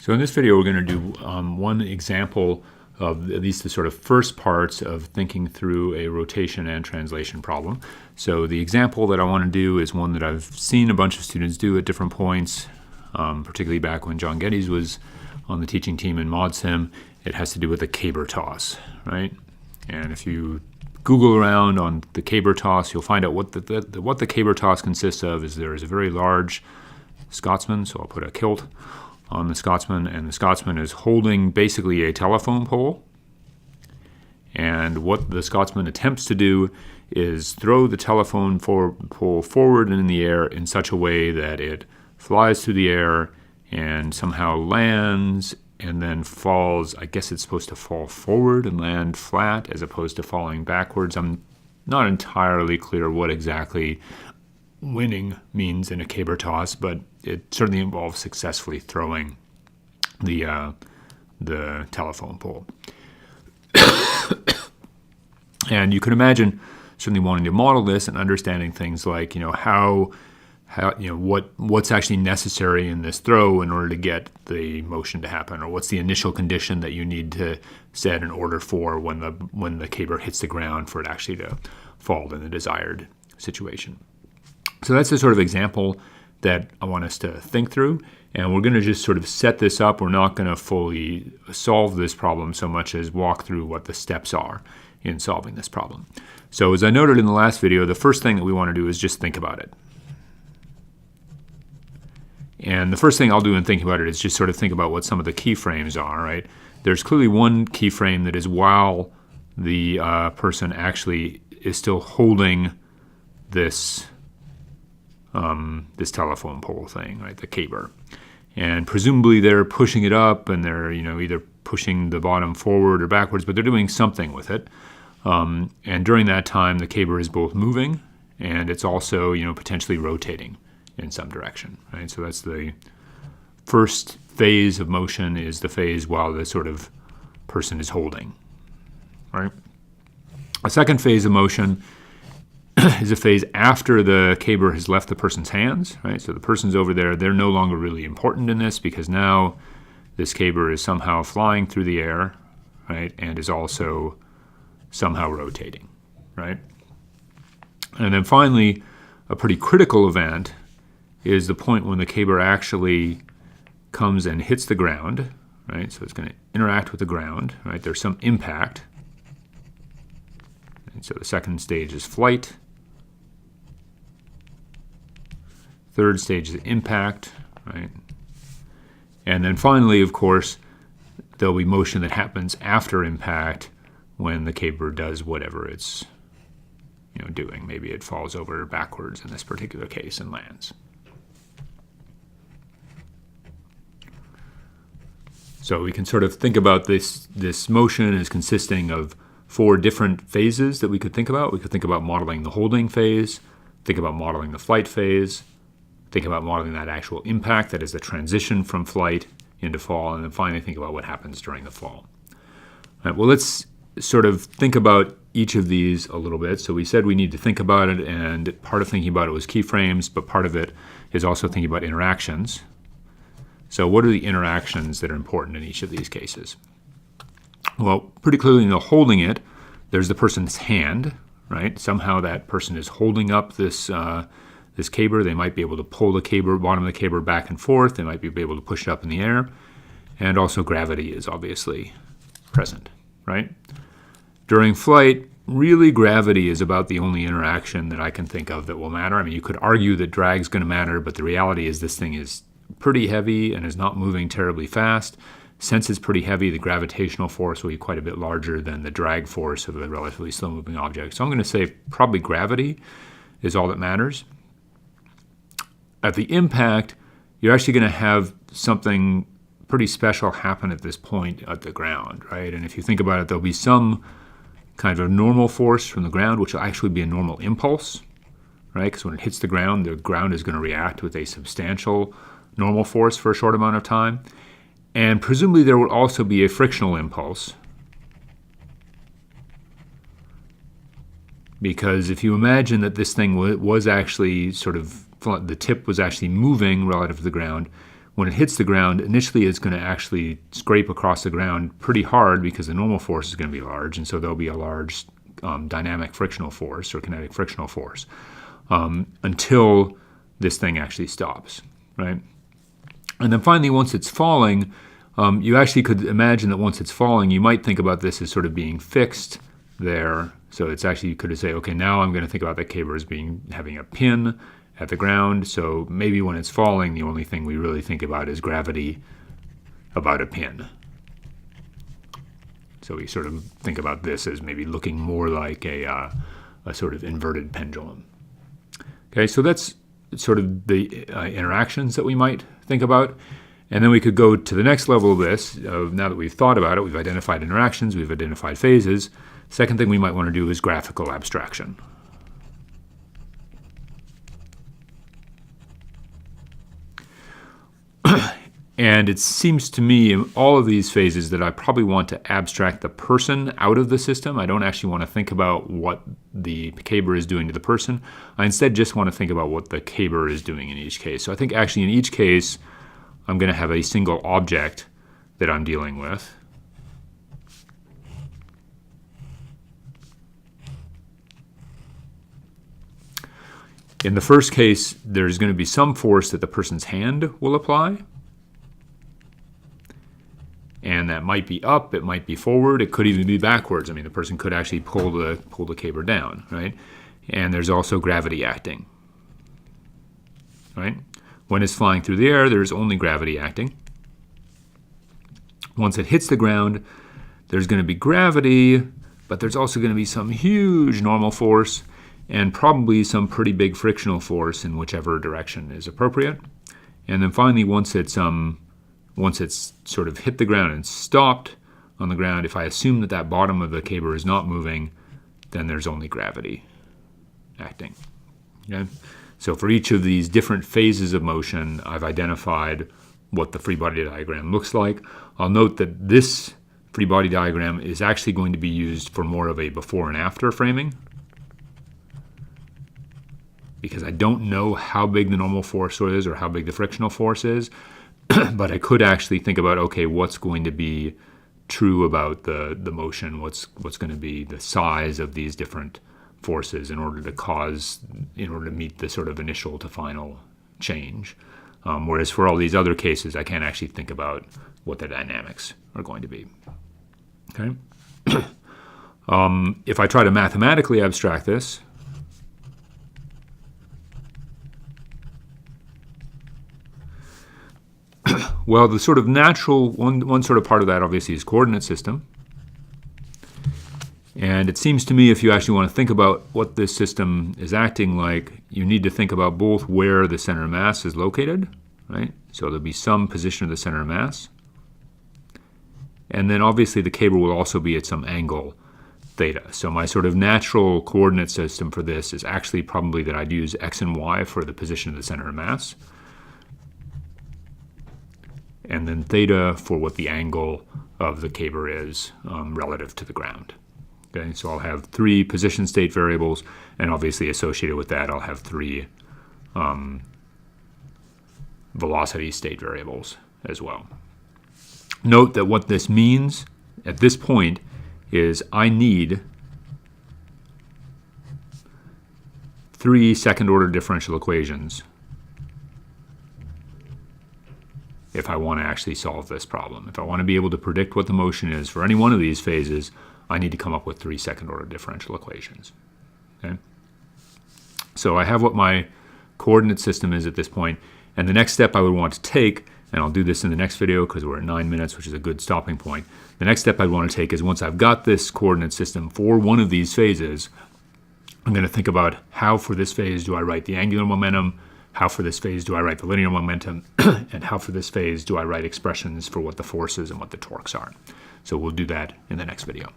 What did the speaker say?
So in this video, we're going to do one example of at least the sort of first parts of thinking through a rotation and translation problem. So the example that I want to do is one that I've seen a bunch of students do at different points, particularly back when John Geddes was on the teaching team in ModSim. It has to do with a caber toss, right? And if you Google around on the caber toss, you'll find out what the caber toss consists of. Is there is a very large Scotsman, so I'll put a kilt on the Scotsman, and the Scotsman is holding basically a telephone pole. And what the Scotsman attempts to do is throw the telephone pole forward and in the air in such a way that it flies through the air and somehow lands and then falls. I guess it's supposed to fall forward and land flat as opposed to falling backwards. I'm not entirely clear what exactly winning means in a caber toss, but it certainly involves successfully throwing the telephone pole. And you can imagine certainly wanting to model this and understanding things like, how what's actually necessary in this throw in order to get the motion to happen, or what's the initial condition that you need to set in order for when the caber hits the ground for it actually to fall in the desired situation. So that's the sort of example that I want us to think through, and we're going to just sort of set this up. We're not going to fully solve this problem so much as walk through what the steps are in solving this problem. So as I noted in the last video, the first thing that we want to do is just think about it. And the first thing I'll do in thinking about it is just sort of think about what some of the keyframes are, right? There's clearly one keyframe that is while the person actually is still holding this telephone pole thing, right, the caber. And presumably they're pushing it up and they're, either pushing the bottom forward or backwards, but they're doing something with it. And during that time, the caber is both moving and it's also, potentially rotating in some direction, right? So that's the first phase of motion, is the phase while the sort of person is holding, right? A second phase of motion is a phase after the caber has left the person's hands, right? So the person's over there, they're no longer really important in this because now this caber is somehow flying through the air, right? And is also somehow rotating, right? And then finally, a pretty critical event is the point when the caber actually comes and hits the ground, right? So it's going to interact with the ground, right? There's some impact. And so the second stage is flight. Third stage is impact, right? And then finally, of course, there'll be motion that happens after impact when the caber does whatever it's doing. Maybe it falls over backwards in this particular case and lands. So we can sort of think about this motion as consisting of 4 different phases that we could think about. We could think about modeling the holding phase, think about modeling the flight phase, think about modeling that actual impact, that is the transition from flight into fall, and then finally think about what happens during the fall. All right, well, let's sort of think about each of these a little bit. So we said we need to think about it, and part of thinking about it was keyframes, but part of it is also thinking about interactions. So what are the interactions that are important in each of these cases? Well, pretty clearly, holding it, there's the person's hand, right? Somehow that person is holding up this caber. They might be able to pull the bottom of the caber back and forth. They might be able to push it up in the air. And also gravity is obviously present, right? During flight, really gravity is about the only interaction that I can think of that will matter. I mean, you could argue that drag's going to matter, but the reality is this thing is pretty heavy and is not moving terribly fast. Since it's pretty heavy, the gravitational force will be quite a bit larger than the drag force of a relatively slow-moving object. So I'm going to say probably gravity is all that matters. At the impact, you're actually going to have something pretty special happen at this point at the ground, right? And if you think about it, there'll be some kind of normal force from the ground, which will actually be a normal impulse, right? Because when it hits the ground is going to react with a substantial normal force for a short amount of time. And presumably there will also be a frictional impulse, because if you imagine that this thing was actually sort of, the tip was actually moving relative to the ground, when it hits the ground, initially it's going to actually scrape across the ground pretty hard because the normal force is going to be large, and so there'll be a large dynamic frictional force or kinetic frictional force until this thing actually stops, right? And then finally, once it's falling, you actually could imagine that once it's falling, you might think about this as sort of being fixed there. So it's actually, you could say, okay, now I'm going to think about that caber as having a pin at the ground. So maybe when it's falling, the only thing we really think about is gravity about a pin. So we sort of think about this as maybe looking more like a sort of inverted pendulum. Okay, so that's sort of the interactions that we might think about. And then we could go to the next level of this. Now that we've thought about it, we've identified interactions, we've identified phases. Second thing we might want to do is graphical abstraction. And it seems to me in all of these phases that I probably want to abstract the person out of the system. I don't actually want to think about what the caber is doing to the person. I instead just want to think about what the caber is doing in each case. So I think actually in each case, I'm going to have a single object that I'm dealing with. In the first case, there's going to be some force that the person's hand will apply. And that might be up, it might be forward, it could even be backwards. I mean, the person could actually pull the caber down, right? And there's also gravity acting, right? When it's flying through the air, there's only gravity acting. Once it hits the ground, there's going to be gravity, but there's also going to be some huge normal force and probably some pretty big frictional force in whichever direction is appropriate. And then finally, once it's sort of hit the ground and stopped on the ground, if I assume that that bottom of the caber is not moving, then there's only gravity acting. Okay? So for each of these different phases of motion, I've identified what the free body diagram looks like. I'll note that this free body diagram is actually going to be used for more of a before and after framing, because I don't know how big the normal force is or how big the frictional force is. But I could actually think about, okay, what's going to be true about the motion, what's going to be the size of these different forces in order to meet the sort of initial to final change. Whereas for all these other cases, I can't actually think about what the dynamics are going to be. Okay. If I try to mathematically abstract this, well, the sort of natural, one sort of part of that obviously is coordinate system. And it seems to me if you actually want to think about what this system is acting like, you need to think about both where the center of mass is located, right? So there'll be some position of the center of mass. And then obviously the caber will also be at some angle theta. So my sort of natural coordinate system for this is actually probably that I'd use x and y for the position of the center of mass, and then theta for what the angle of the caber is relative to the ground. Okay, so I'll have 3 position state variables, and obviously associated with that I'll have 3 velocity state variables as well. Note that what this means at this point is I need 3 second-order differential equations if I want to actually solve this problem. If I want to be able to predict what the motion is for any one of these phases, I need to come up with 3 second-order differential equations. Okay? So I have what my coordinate system is at this point, and the next step I would want to take, and I'll do this in the next video because we're at 9 minutes, which is a good stopping point. The next step I'd want to take is once I've got this coordinate system for one of these phases, I'm going to think about how for this phase do I write the angular momentum, how for this phase do I write the linear momentum, and how for this phase do I write expressions for what the forces and what the torques are. So we'll do that in the next video.